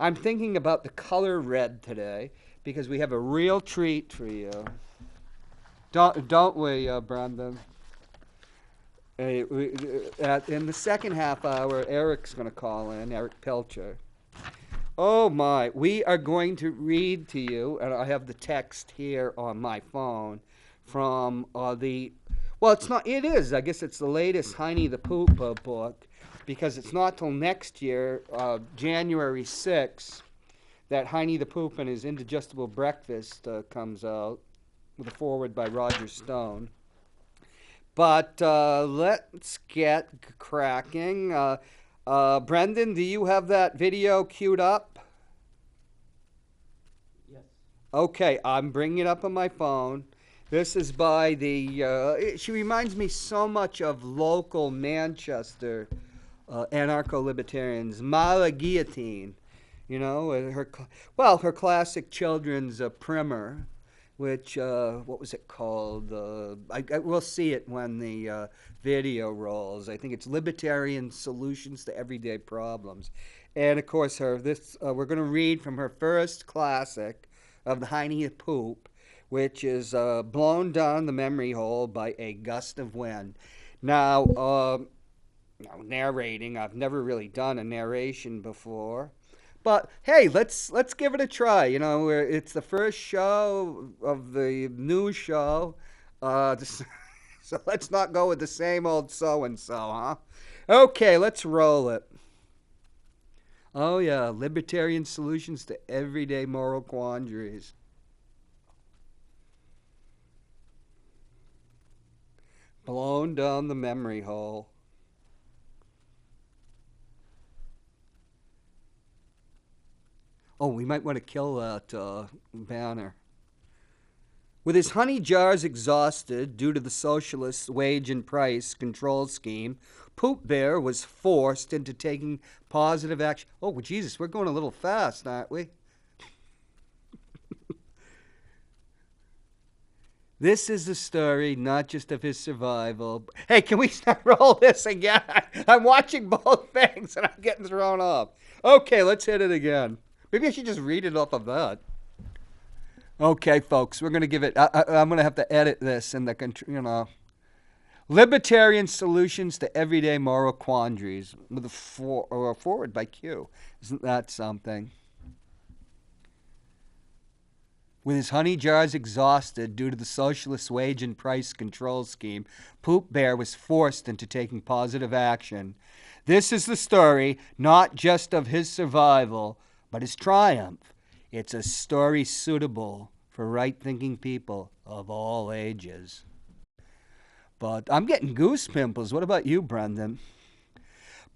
I'm thinking about the color red today because we have a real treat for you. Don't we, Brandon? In the second half hour, Eric's going to call in, Eric Pelcher. Oh my, we are going to read to you, and I have the text here on my phone from it is, I guess it's the latest Heinie the Poop book, because it's not till next year, January 6th, that Heinie the Poop and His Indigestible Breakfast comes out, with a foreword by Roger Stone. But let's get cracking. Brendan, do you have that video queued up? Yes. Okay, I'm bringing it up on my phone. This is by she reminds me so much of local Manchester anarcho-libertarians, Mala Guillotine. You know, her classic children's primer, which, what was it called? We'll see it when the video rolls. I think it's Libertarian Solutions to Everyday Problems. And, of course, we're going to read from her first classic of the Heinie the Poop, which is Blown Down the Memory Hole by a Gust of Wind. Now, narrating, I've never really done a narration before. But hey, let's give it a try. You know, it's the first show of the new show, so let's not go with the same old so and so, huh? Okay, let's roll it. Oh yeah, libertarian solutions to everyday moral quandaries. Blown down the memory hole. Oh, we might want to kill that banner. With his honey jars exhausted due to the socialist wage and price control scheme, Poop Bear was forced into taking positive action. Oh, Jesus, we're going a little fast, aren't we? This is the story not just of his survival. Hey, can we roll this again? I'm watching both things and I'm getting thrown off. Okay, let's hit it again. Maybe I should just read it off of that. Okay, folks, we're going to give it... I'm going to have to edit this in the, Libertarian Solutions to Everyday Moral Quandaries with a forward by Q. Isn't that something? With his honey jars exhausted due to the socialist wage and price control scheme, Poop Bear was forced into taking positive action. This is the story not just of his survival, but his triumph. It's a story suitable for right-thinking people of all ages. But I'm getting goose pimples. What about you, Brendan?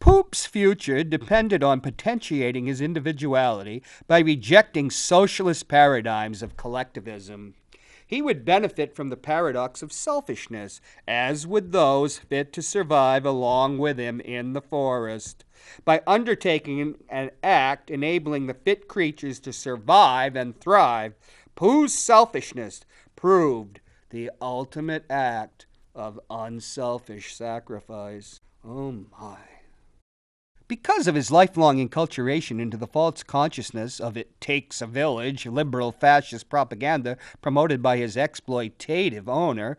Poop's future depended on potentiating his individuality by rejecting socialist paradigms of collectivism. He would benefit from the paradox of selfishness, as would those fit to survive along with him in the forest. By undertaking an act enabling the fit creatures to survive and thrive, Pooh's selfishness proved the ultimate act of unselfish sacrifice. Oh my. Because of his lifelong enculturation into the false consciousness of it takes a village, liberal fascist propaganda promoted by his exploitative owner,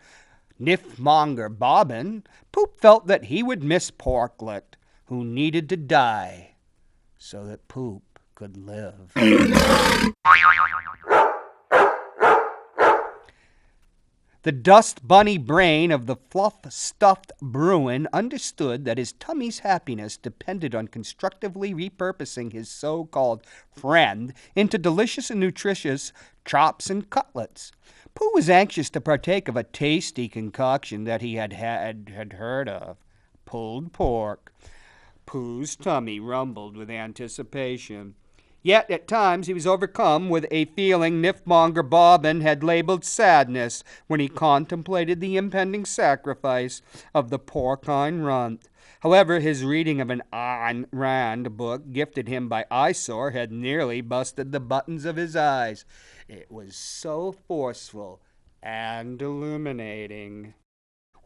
Nifmonger Bobbin, Poop felt that he would miss Porklet, who needed to die so that Poop could live. The dust bunny brain of the fluff-stuffed Bruin understood that his tummy's happiness depended on constructively repurposing his so-called friend into delicious and nutritious chops and cutlets. Pooh was anxious to partake of a tasty concoction that he had heard of, pulled pork. Pooh's tummy rumbled with anticipation. Yet, at times, he was overcome with a feeling Nifmonger Bobbin had labeled sadness when he contemplated the impending sacrifice of the porcine runt. However, his reading of an Ayn Rand book gifted him by eyesore had nearly busted the buttons of his eyes. It was so forceful and illuminating.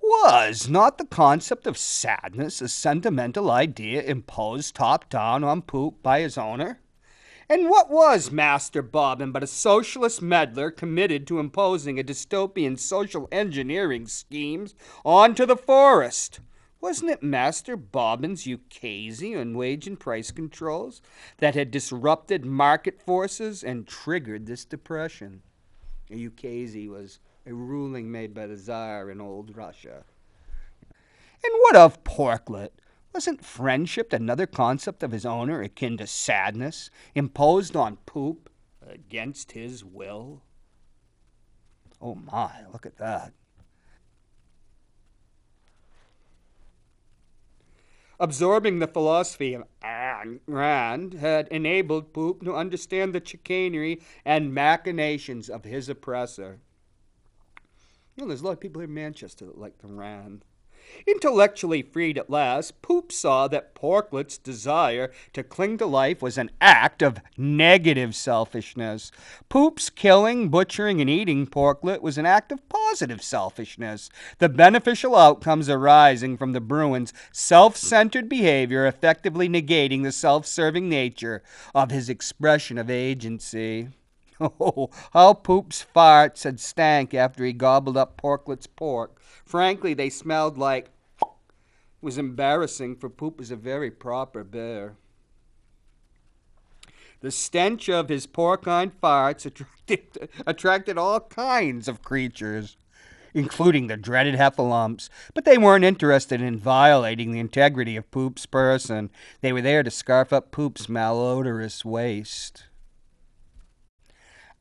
Was not the concept of sadness a sentimental idea imposed top-down on Poop by his owner? And what was Master Bobbin but a socialist meddler committed to imposing a dystopian social engineering schemes onto the forest? Wasn't it Master Bobbin's ukase on wage and price controls that had disrupted market forces and triggered this depression? A ukase was a ruling made by the Tsar in old Russia. And what of Porklet? Wasn't friendship another concept of his owner akin to sadness, imposed on Poop against his will? Oh my, look at that. Absorbing the philosophy of Ayn Rand had enabled Poop to understand the chicanery and machinations of his oppressor. There's a lot of people here in Manchester that like the Rand. Intellectually freed at last, Poop saw that Porklet's desire to cling to life was an act of negative selfishness. Poop's killing, butchering, and eating Porklet was an act of positive selfishness, the beneficial outcomes arising from the Bruin's self-centered behavior effectively negating the self-serving nature of his expression of agency. Oh, how Poop's farts had stank after he gobbled up Porklet's pork. Frankly, they smelled like... It was embarrassing, for Poop was a very proper bear. The stench of his porcine farts attracted all kinds of creatures, including the dreaded heffalumps, but they weren't interested in violating the integrity of Poop's person. They were there to scarf up Poop's malodorous waste.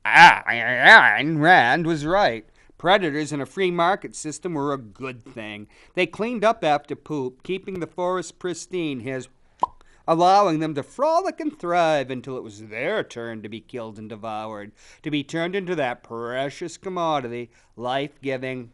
Ayn Rand was right. Predators in a free market system were a good thing. They cleaned up after Poop, keeping the forest pristine, allowing them to frolic and thrive until it was their turn to be killed and devoured, to be turned into that precious commodity, life-giving.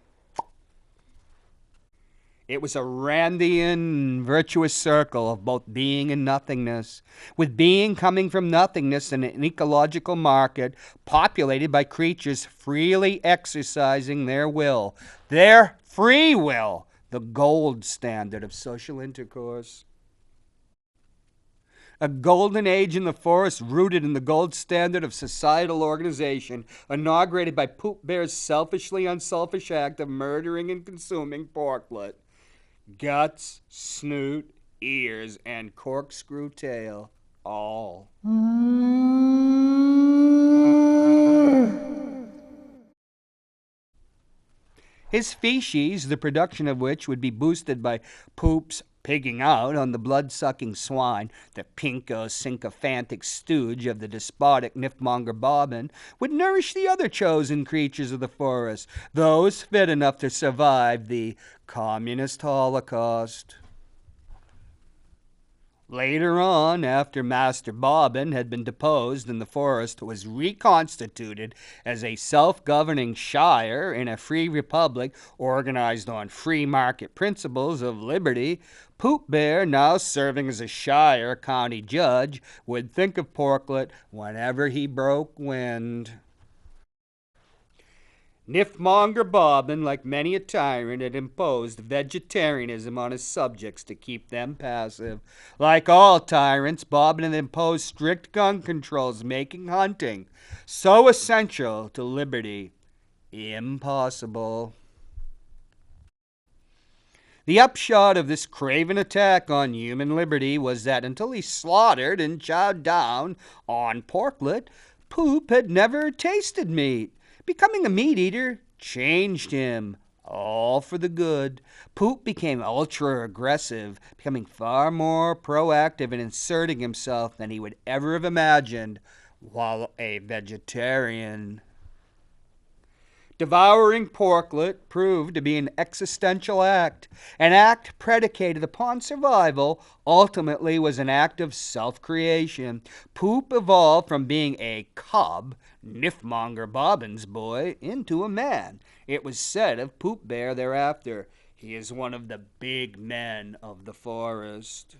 It was a Randian virtuous circle of both being and nothingness, with being coming from nothingness in an ecological market populated by creatures freely exercising their will, their free will, the gold standard of social intercourse. A golden age in the forest rooted in the gold standard of societal organization, inaugurated by Poop Bear's selfishly unselfish act of murdering and consuming Porklet. Guts, snoot, ears, and corkscrew tail, all. His species, the production of which would be boosted by Poop's pigging out on the blood-sucking swine, the pinko-sycophantic stooge of the despotic nifmonger Bobbin, would nourish the other chosen creatures of the forest, those fit enough to survive the communist holocaust. Later on, after Master Bobbin had been deposed and the forest was reconstituted as a self-governing shire in a free republic organized on free market principles of liberty, Poop Bear, now serving as a shire county judge, would think of Porklet whenever he broke wind. Nifmonger Bobbin, like many a tyrant, had imposed vegetarianism on his subjects to keep them passive. Like all tyrants, Bobbin had imposed strict gun controls, making hunting so essential to liberty impossible. The upshot of this craven attack on human liberty was that until he slaughtered and chowed down on Porklet, Poop had never tasted meat. Becoming a meat-eater changed him, all for the good. Poop became ultra-aggressive, becoming far more proactive in inserting himself than he would ever have imagined while a vegetarian. Devouring Porklet proved to be an existential act. An act predicated upon survival ultimately was an act of self-creation. Poop evolved from being a cub, Nifmonger Bobbin's boy, into a man. It was said of Poop Bear thereafter, he is one of the big men of the forest.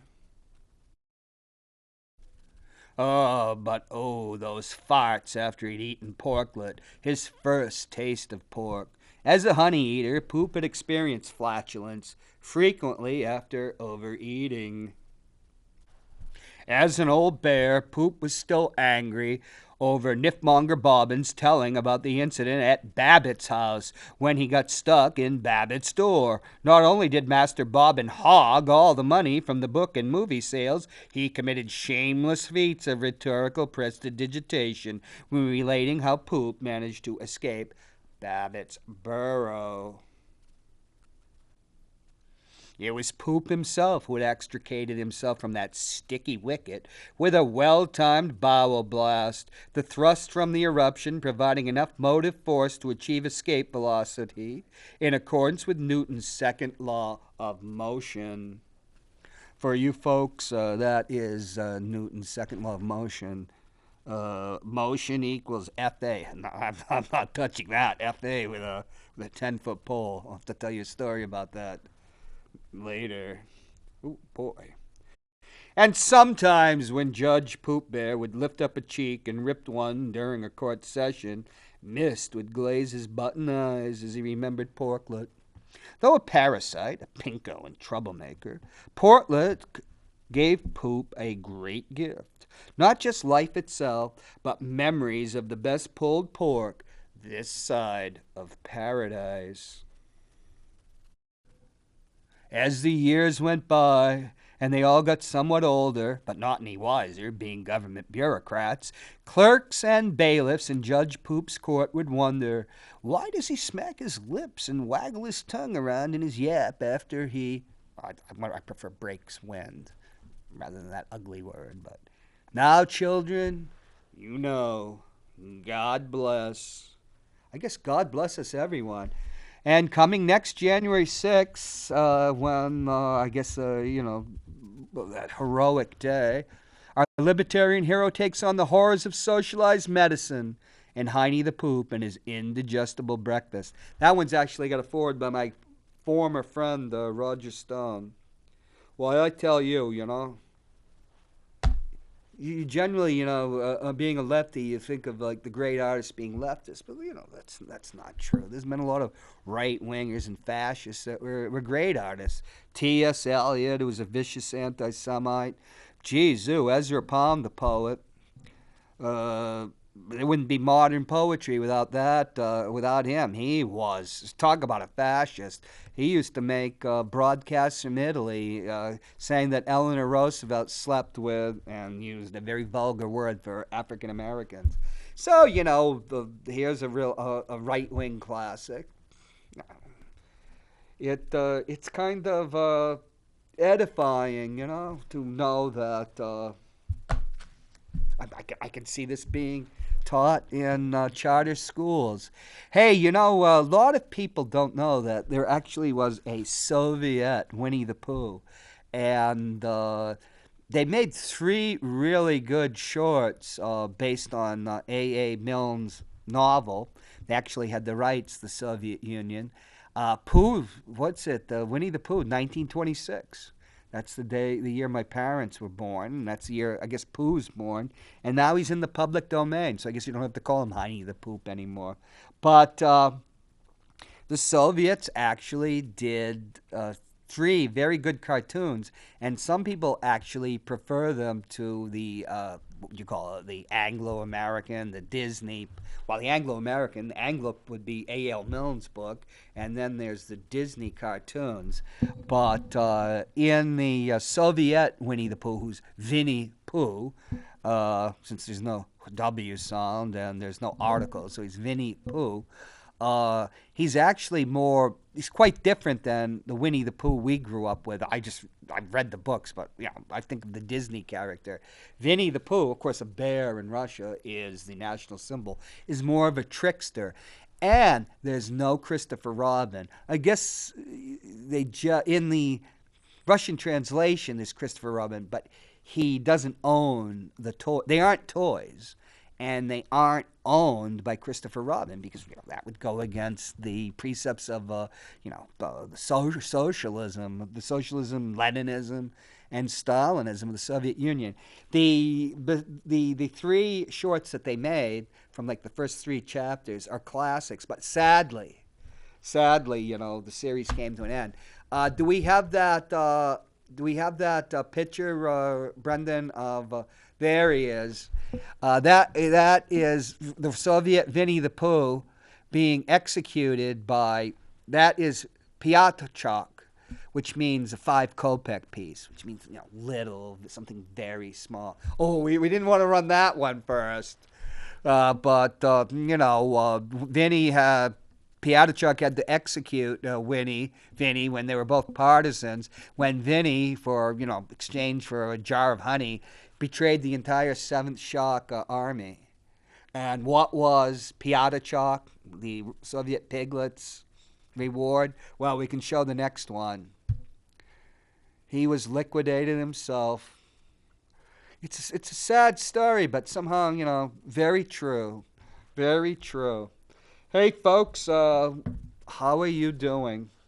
Those farts after he'd eaten Porklet, his first taste of pork. As a honey eater, Poop had experienced flatulence, frequently after overeating. As an old bear, Poop was still angry over Nifmonger Bobbins telling about the incident at Babbitt's house when he got stuck in Babbitt's door. Not only did Master Bobbin hog all the money from the book and movie sales, he committed shameless feats of rhetorical prestidigitation when relating how Poop managed to escape Babbitt's burrow. It was Poop himself who had extricated himself from that sticky wicket with a well-timed bowel blast, the thrust from the eruption providing enough motive force to achieve escape velocity in accordance with Newton's second law of motion. For you folks, that is Newton's second law of motion. Motion equals FA. No, I'm not touching that. FA with a 10-foot pole. I'll have to tell you a story about that later. Oh boy. And sometimes when Judge Poop Bear would lift up a cheek and rip one during a court session, mist would glaze his button eyes as he remembered Portlet. Though a parasite, a pinko and troublemaker, Portlet gave Poop a great gift. Not just life itself, but memories of the best pulled pork this side of paradise. As the years went by, and they all got somewhat older, but not any wiser, being government bureaucrats, clerks and bailiffs in Judge Poop's court would wonder, why does he smack his lips and waggle his tongue around in his yap after he... I prefer breaks wind rather than that ugly word, but... Now, children, you know, God bless. I guess God bless us, everyone. And coming next January 6th, when that heroic day, our libertarian hero takes on the horrors of socialized medicine and Heinie the Poop and his indigestible breakfast. That one's actually got a forward by my former friend, Roger Stone. Well, I tell you, you generally, being a lefty, you think of like the great artists being leftists, but that's not true. There's been a lot of right wingers and fascists that were great artists. T.S. Eliot, who was a vicious anti-Semite. Ezra Pound, the poet. There wouldn't be modern poetry without that. Without him, he was. Talk about a fascist. He used to make broadcasts from Italy saying that Eleanor Roosevelt slept with and used a very vulgar word for African Americans. So here's a real a right wing classic. It's kind of edifying, to know that I can see this being taught in charter schools. Hey, a lot of people don't know that there actually was a Soviet Winnie the Pooh. And they made 3 really good shorts based on A.A. Milne's novel. They actually had the rights, the Soviet Union. Pooh, Winnie the Pooh, 1926. That's the year my parents were born, and that's the year, I guess, Pooh's born. And now he's in the public domain, so I guess you don't have to call him Heinie the Poop anymore. But the Soviets actually did 3 very good cartoons, and some people actually prefer them to the what you call it, the Anglo-American, the Disney. Well, the Anglo-American, Anglo would be A.L. Milne's book, and then there's the Disney cartoons. But in the Soviet Winnie the Pooh, who's Vinnie Pooh, since there's no W sound and there's no article, so he's Vinnie Pooh. He's actually he's quite different than the Winnie the Pooh we grew up with. I've read the books, but I think of the Disney character. Vinnie the Pooh, of course, a bear in Russia is the national symbol, is more of a trickster. And there's no Christopher Robin. I guess in the Russian translation there's Christopher Robin, but he doesn't own the toy. They aren't toys. And they aren't owned by Christopher Robin because that would go against the precepts of the socialism, Leninism, and Stalinism of the Soviet Union. The 3 shorts that they made from like the first 3 chapters are classics, but sadly, the series came to an end. Do we have that do we have that picture, Brendan? Of there he is. That is the Soviet Vinnie the Pooh being executed by. That is Piatachok, which means a 5 kopeck piece, which means little, something very small. Oh, we didn't want to run that one first, but Vinny Piatachuk had to execute Vinny when they were both partisans. When Vinny, for exchange for a jar of honey, betrayed the entire Seventh Shock army. And what was Piatachuk, the Soviet piglet's reward? Well, we can show the next one. He was liquidated himself. It's a sad story, but somehow, very true. Very true. Hey, folks, how are you doing?